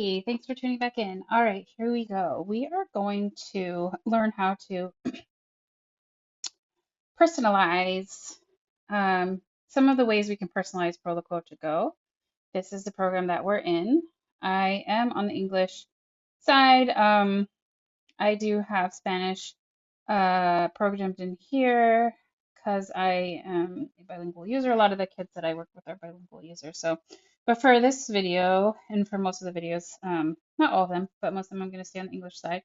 Hey, thanks for tuning back in. All right, here we go. We are going to learn how to personalize some of the ways we can personalize Proloquo2Go. This is the program that we're in. I am on the English side. I do have Spanish programmed in here because I am a bilingual user. A lot of the kids that I work with are bilingual users. But for this video and for most of the videos, not all of them, but most of them, I'm going to stay on the English side.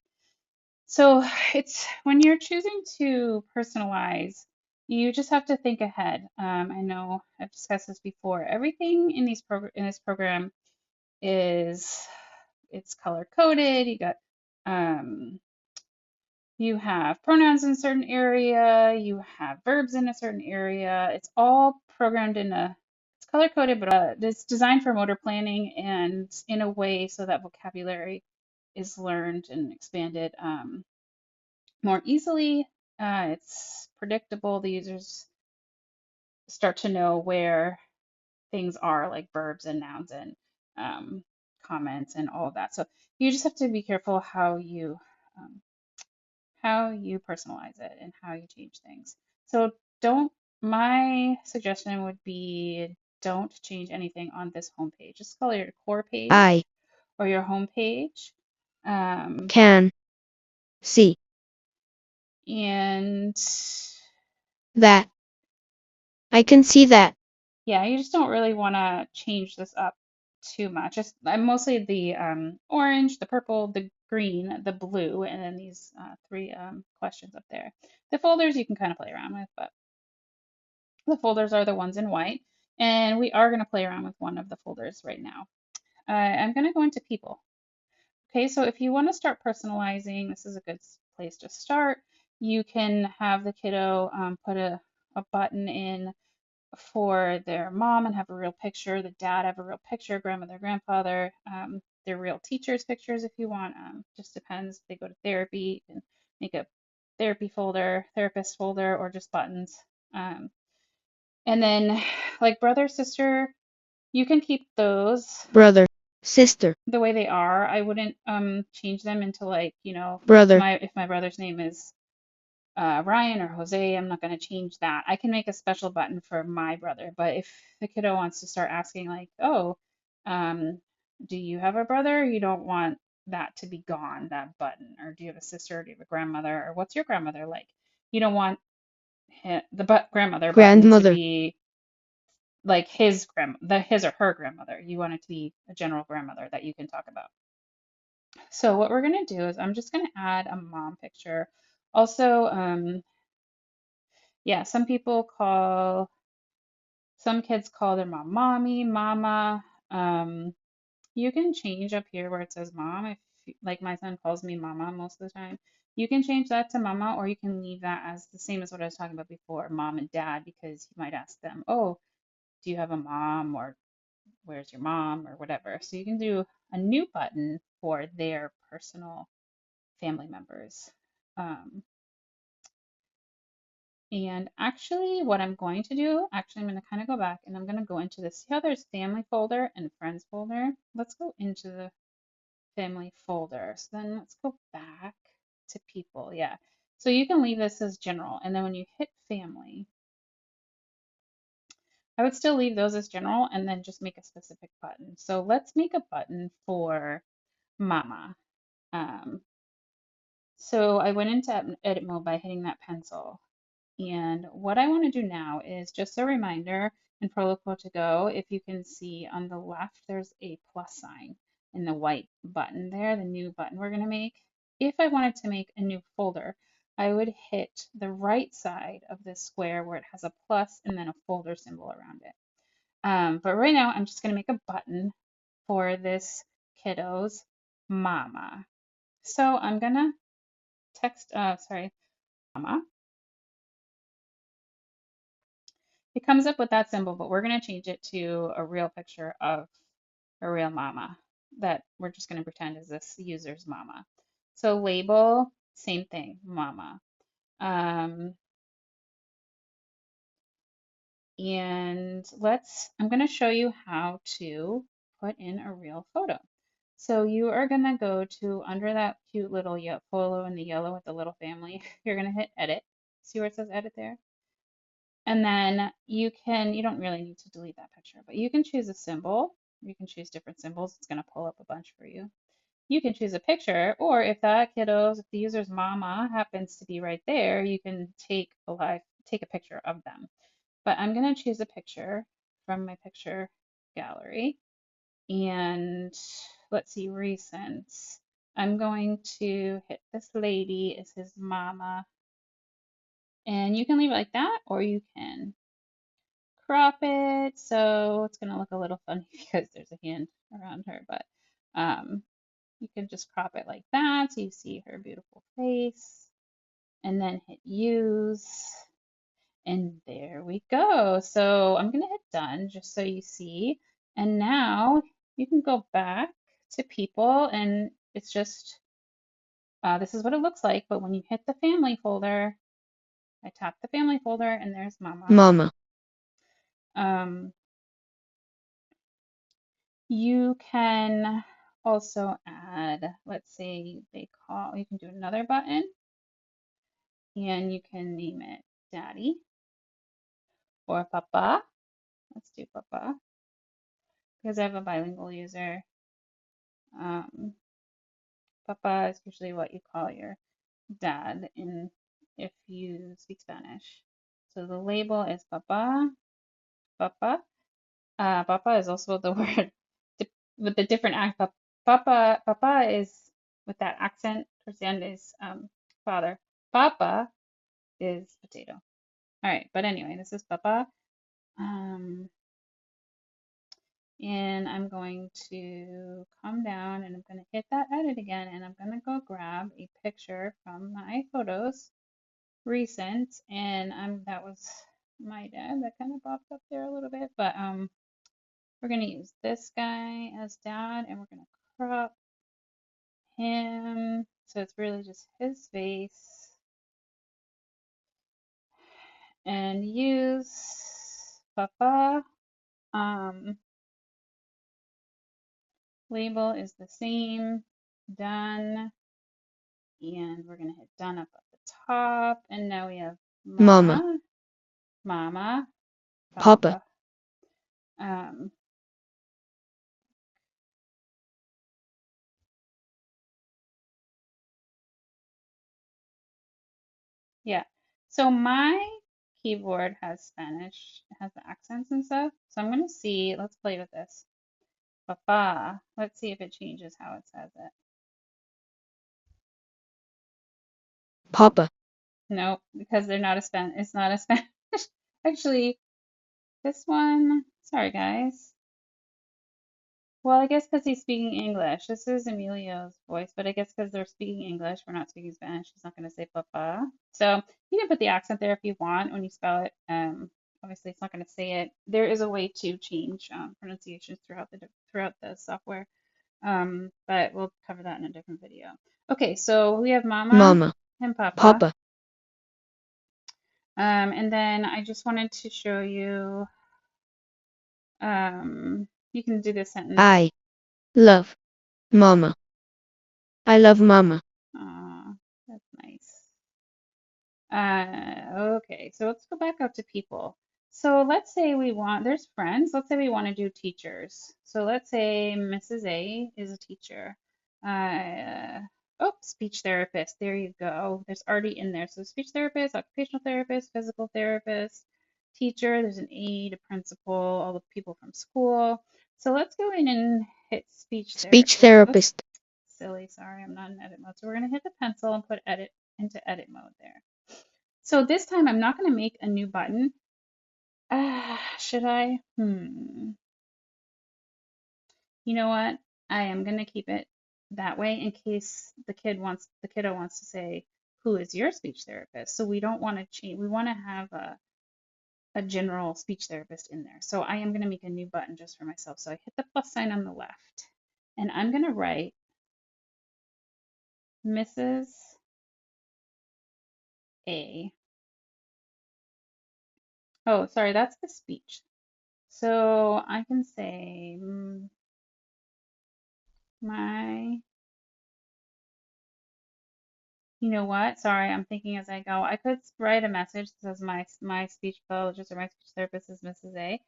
So it's when you're choosing to personalize, you just have to think ahead. I know I've discussed this before. Everything in in this program is it's color coded. Um, you have pronouns in a certain area, you have verbs in a certain area. It's all programmed it's color coded, but it's designed for motor planning and in a way so that vocabulary is learned and expanded more easily. It's predictable. The users start to know where things are, like verbs and nouns and um, comments and all of that. So you just have to be careful um, how you personalize it and how you change things. So don't, my suggestion would be don't change anything on this home page. Just call it your core I page or your home page. can see And that. I can see that. yeah, you just don't really want to change this up too much. Just mostly the orange, the purple, the green, the blue, and then these three questions up there. The folders you can kind of play around with, but the folders are the ones in white. And we are going to play around with one of the folders right now. I'm going to go into people. Okay, so if you want to start personalizing, this is a good place to start. You can have the kiddo put a button in for their mom and have a real picture, the dad have a real picture, grandmother, grandfather, their real teachers' pictures if you want. Just depends. If they go to therapy, you can make a therapy folder, therapist folder, or just buttons. And then like brother, sister, you can keep those Brother, sister, the way they are. I wouldn't change them into like, brother, my if my brother's name is Ryan or Jose, I'm not going to change that. I can make a special button for my brother, but if the kiddo wants to start asking like, oh, um, do you have a brother? You don't want that to be gone, that button. Or do you have a sister? Do you have a grandmother? Or what's your grandmother like? You don't want grandmother button to grandmother, be like his or her grandmother. You want it to be a general grandmother that you can talk about. So what we're going to do is I'm just going to add a mom picture. Also, yeah, some kids call their mom mommy, mama. Um, you can change up here where it says mom. If like my son calls me mama most of the time, you can change that to mama, or you can leave that as the same as what I was talking about before, mom and dad, because you might ask them, oh, do you have a mom, or where's your mom, or whatever. So you can do a new button for their personal family members. Um, And actually, what I'm going to do, I'm going to kind of go back and I'm going to go into this. See how there's family folder and friends folder? Let's go into the family folder. So then let's go back to people. Yeah. So you can leave this as general. And then when you hit family, I would still leave those as general and then just make a specific button. So let's make a button for mama. Um, so I went into edit mode by hitting that pencil. And what I want to do now is just a reminder in Proloquo2Go, if you can see on the left, there's a plus sign in the white button there, the new button we're going to make. If I wanted to make a new folder, I would hit the right side of this square where it has a plus and then a folder symbol around it. But right now, I'm just going to make a button for this kiddo's mama. So I'm going to mama. It comes up with that symbol, but we're going to change it to a real picture of a real mama that we're just going to pretend is this user's mama. So label, same thing, mama. Um, and I'm going to show you how to put in a real photo. So you are gonna go to under that cute little photo in the yellow with the little family. You're gonna hit edit. See where it says edit there? And then you don't really need to delete that picture, but you can choose a symbol. You can choose different symbols. It's gonna pull up a bunch for you. You can choose a picture, or if if the user's mama happens to be right there, you can take a picture of them. But I'm gonna choose a picture from my picture gallery. And let's see, recent. I'm going to hit this lady as his mama. And you can leave it like that, or you can crop it. So it's going to look a little funny because there's a hand around her, but um, you can just crop it like that so you see her beautiful face. And then hit use. And there we go. So I'm going to hit done just so you see. And now you can go back to people and it's just, this is what it looks like. But when you hit the family folder, I tap the family folder and there's mama. Mama. Um, you can also add, let's say you can do another button and you can name it daddy or papa. Let's do papa because I have a bilingual user. Um, Papa is usually what you call your dad in if you speak Spanish. So the label is papa, papa. Papa is also the word with the different accent. Papa is with that accent towards the end is father. Papa is potato. All right, but anyway, this is papa. Um, and I'm going to come down and I'm going to hit that edit again and I'm going to go grab a picture from my photos recent and that was my dad that kind of popped up there a little bit, but we're going to use this guy as dad and we're going to crop him so it's really just his face and use papa. Label is the same, done. And we're going to hit done up at the top. And now we have Mama. mama, mama, Papa. papa. Um, yeah. So my keyboard has Spanish, it has the accents and stuff. So I'm going to see, let's play with this. Papa. Let's see if it changes how it says it. Papa. Nope, because they're not a it's not a Spanish. Actually, this one, sorry guys. Well, I guess because he's speaking English. This is Emilio's voice, but I guess because they're speaking English, we're not speaking Spanish. He's not going to say papa. So you can put the accent there if you want when you spell it. Obviously, it's not going to say it. There is a way to change pronunciations throughout the software, but we'll cover that in a different video. Okay, so we have mama Mama. and papa. Papa. And then I just wanted to show you, you can do this sentence. I love Mama. I love Mama. Aw, that's nice. Okay, so let's go back up to people. So let's say there's friends. Let's say we want to do teachers. So let's say Mrs. A is a teacher. Speech therapist. There you go. There's already in there. So speech therapist, occupational therapist, physical therapist, teacher. There's an aide, a principal, all the people from school. So let's go in and hit speech Speech therapist. Oops, therapist. silly, sorry, I'm not in edit mode. So we're going to hit the pencil and put edit into edit mode there. So this time I'm not going to make a new button. Should I? You know what? I am going to keep it that way in case the kiddo wants to say, who is your speech therapist? So we don't want to change. We want to have a general speech therapist in there. So I am going to make a new button just for myself. So I hit the plus sign on the left and I'm going to write Mrs. A. Oh, sorry, that's the speech. So I can say My, you know what? Sorry, I'm thinking as I go. I could write a message that says my speech pathologist or my speech therapist is Mrs. A.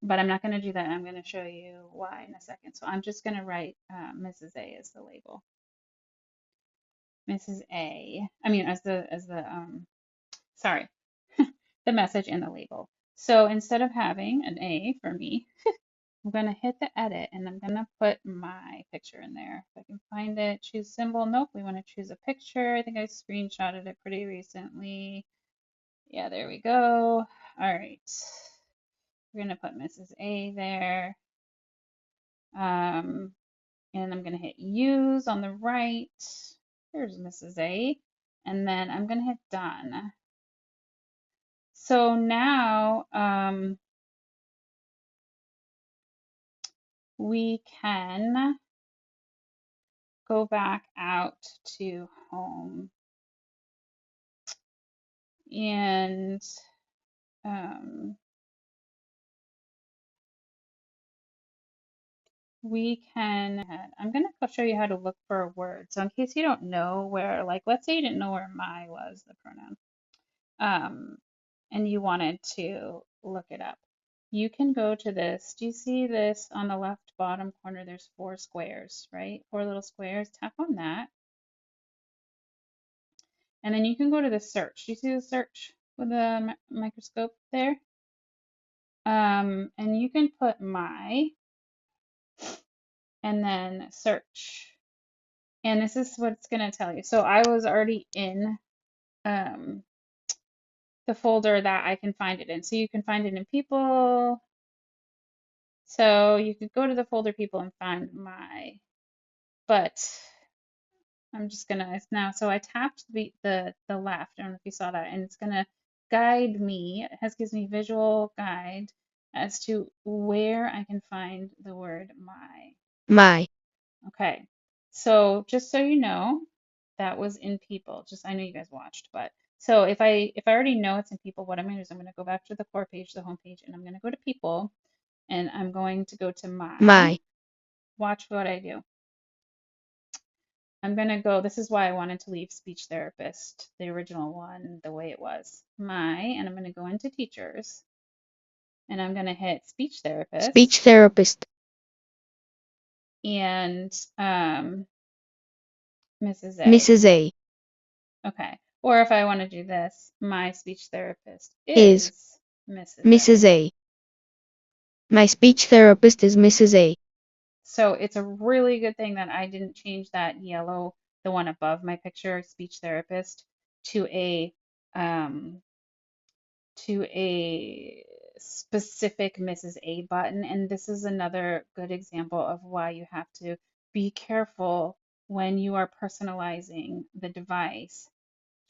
But I'm not going to do that. I'm going to show you why in a second. So I'm just going to write Mrs. A as the label. Mrs. A. I mean, sorry, the message and the label. So instead of having an A for me, I'm going to hit the edit and I'm going to put my picture in there. If I can find it, choose symbol. Nope, we want to choose a picture. I think I screenshotted it pretty recently. Yeah, there we go. All right. We're going to put Mrs. A there. And I'm going to hit use on the right. Here's Mrs. A. And then I'm going to hit done. So now we can go back out to home and we can, I'm going to show you how to look for a word. So in case you don't know where, like, let's say you didn't know where my was, the pronoun, and you wanted to look it up. You can go to this. Do you see this on the left bottom corner? There's 4 squares, right? 4 little squares. Tap on that. And then you can go to the search. Do you see the search with the microscope there? And you can put my and then search. And this is what it's going to tell you. So I was already in um, the folder that I can find it in. So you can find it in people. So you could go to the folder people and find my, but I'm just gonna now. So I tapped the left. I don't know if you saw that, and it's gonna guide me. It gives me visual guide as to where I can find the word my. My. Okay, so just so you know, that was in people. Just I know you guys watched, but so if I already know it's in people, what I'm gonna do is I'm gonna go back to the core page, the home page, and I'm gonna go to people, and I'm going to go to my. My. Watch what I do. I'm gonna go, this is why I wanted to leave speech therapist, the original one, the way it was. And I'm gonna go into teachers, and I'm gonna hit speech Speech therapist, therapist. and Mrs. A. Mrs. A. Okay. Or if I want to do this, my speech therapist Is is Mrs. Mrs. A. A. My speech therapist is Mrs. A. So it's a really good thing that I didn't change that yellow, the one above my picture, speech therapist, to a um, specific Mrs. A button. And this is another good example of why you have to be careful when you are personalizing the device.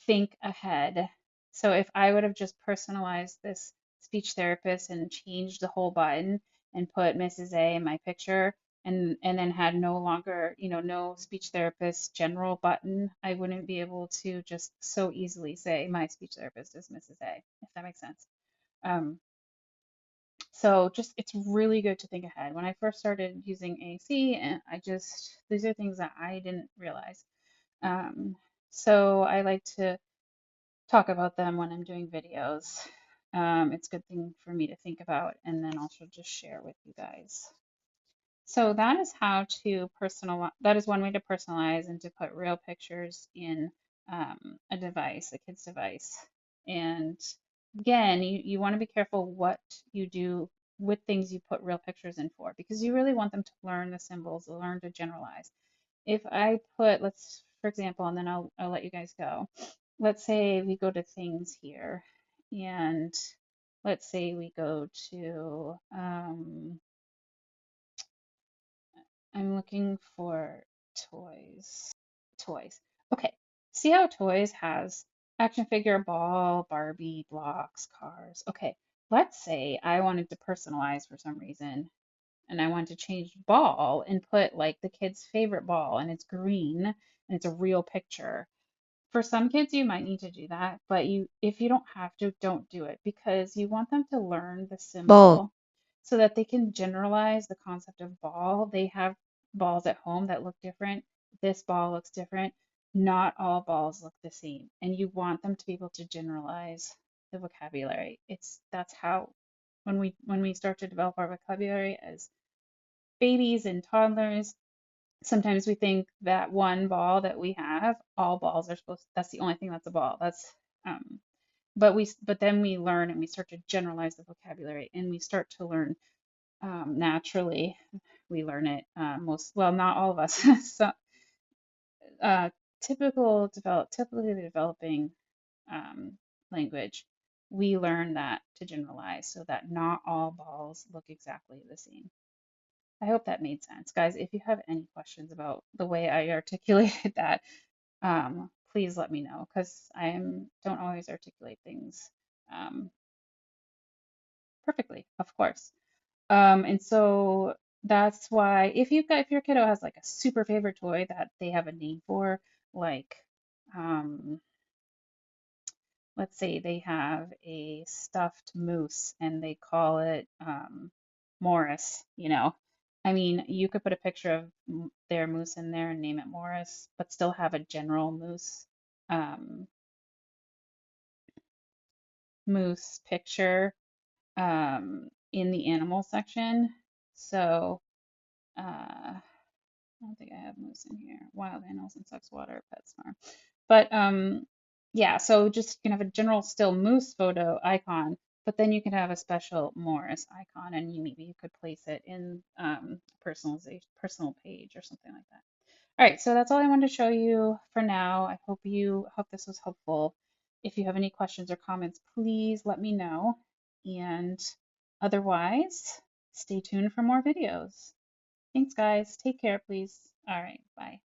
Think ahead. So if I would have just personalized this speech therapist and changed the whole button and put Mrs. A in my picture and then had no longer, no speech therapist general button, I wouldn't be able to just so easily say my speech therapist is Mrs. A, if that makes sense. Um, so just it's really good to think ahead. When I first started using AC, and these are things that I didn't realize. So I like to talk about them when I'm doing videos. It's a good thing for me to think about and then also just share with you guys. So that is how to personalize. That is one way to personalize and to put real pictures in a device, a kid's device. And again, you want to be careful what you do with things you put real pictures in for, because you really want them to learn the symbols, learn to generalize. If I put, for example, and then I'll let you guys go. Let's say we go to things here, and let's say we go to, I'm looking for toys. Toys. Okay. See how toys has action figure, ball, Barbie, blocks, cars. Okay. Let's say I wanted to personalize for some reason and I wanted to change ball and put like the kid's favorite ball and it's green and it's a real picture. For some kids, you might need to do that, but if you don't have to, don't do it because you want them to learn the Ball. symbol so that they can generalize the concept of ball. They have balls at home that look different. This ball looks different. Not all balls look the same, and you want them to be able to generalize the vocabulary. That's how when we start to develop our vocabulary as babies and toddlers, sometimes we think that one ball that we have, all balls are supposed, that's the only thing that's a ball. Um, but then we learn and we start to generalize the vocabulary and we start to learn naturally. We learn it well, not all of us. So, uh, typically developing um, language, we learn that to generalize so that not all balls look exactly the same. I hope that made sense, guys. If you have any questions about the way I articulated that, please let me know because don't always articulate things um, perfectly, of course. And so that's why if your kiddo has like a super favorite toy that they have a name for, like um, let's say they have a stuffed moose and they call it Morris, I mean, you could put a picture of their moose in there and name it Morris, but still have a general um, moose picture in the animal section. So I don't think I have moose in here. Wild animals, insects, water, PetSmart. But yeah, so just you can have a general still moose photo icon, but then you can have a special Morris icon, and maybe you could place it in personal page or something like that. All right, so that's all I wanted to show you for now. I hope this was helpful. If you have any questions or comments, please let me know. And otherwise, stay tuned for more videos. Thanks, guys. Take care, please. All right, bye.